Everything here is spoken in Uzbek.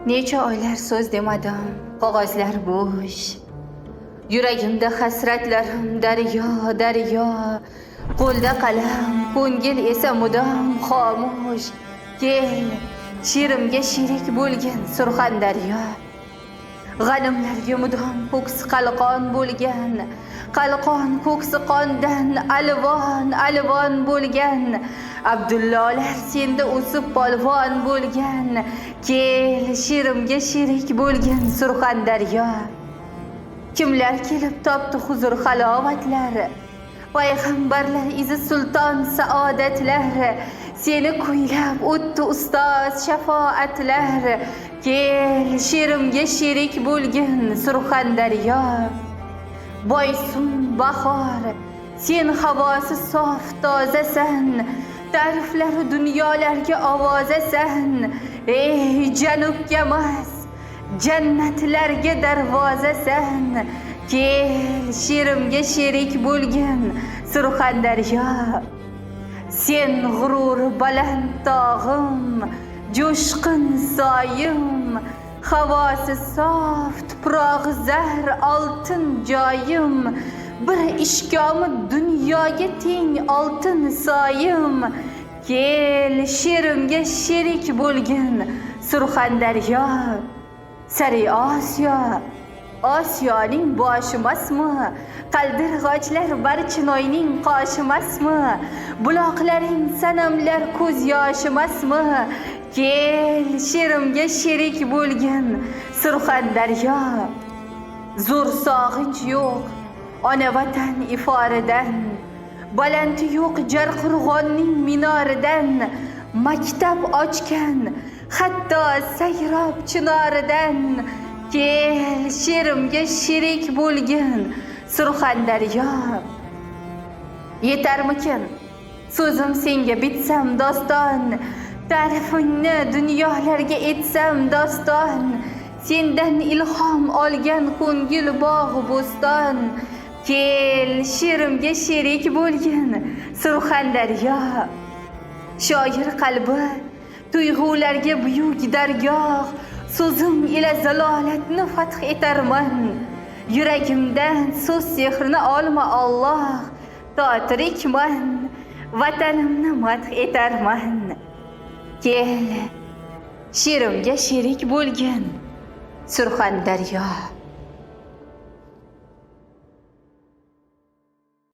Necha oylar so'z demadim, qog'ozlar bo'sh. Yuragimda hasratlarim daryo, daryo. Qo'lda qalam, ko'ngil esa mudom xomush. Kel, she'rimga sherik bo'lgin Surxondaryo. G'animlarga mudom ko'ksi qalqon bo'lgan, qalqon ko'ksi qondan alvon, alvon bo'lgan. Abdullalar senda o'sib polvon bo'lgan. Kel, she'rimga sherik bo'lgin Surxondaryo. Kimlar kelib topdi huzur halovatlar, payg'ambarlar izi sulton saodatlar. Seni kuylab o'tdi ustoz shafoatlar. Kel, she'rimga sherik bo'lgin Surxondaryo. Boysun bahor, sen havosi sof tozasan, ta'riflari dunyolarga ovozasan. Ey janubga mas, jannatlarga darvozasan. Kel, she'rimga sherik bo'lgin Surxondaryo. Sen g'urur baland tog'im, jo'shqin soyim, havosi sof, tuprog'i zar, oltin joyim. Bir ishkomi dunyoga teng oltin soyim. Kel, she'rimga sherik bo'lgin Surxondaryo. Sari Osiyo, Osiyoning boshimasmi? Qaldirg'ochlar Barchinoyning qoshimasmi? Buloqlaring sanamlar ko'z yoshimasmi? Kel, she'rimga sherik bo'lgin Surxondaryo. Zo'r sog'inch yo'q ona vatan iforidan, balanti yo'q Jarqo'rg'onning minoridan. Maktab ochgan hatto sayrob chinoridan. Kel, she'rimga sherik bo'lgin Surxondaryo. Yetarmikin so'zim senga bitsam doston, ta'rifingni dunyolarga etsam doston. Sendan ilhom olgan ko'ngil bog' bo'ston. Kel, she'rimga sherik bo'lgin Surxondaryo. Shoir qalbi tuyg'ularga buyuk dargoh, so'zim ila zalolatni fath etarman. Yuragimdan so'z sehrini olma Alloh, to tirikman vatanimni madh etarman. Kel, she'rimga sherik bo'lgin Surxondaryo.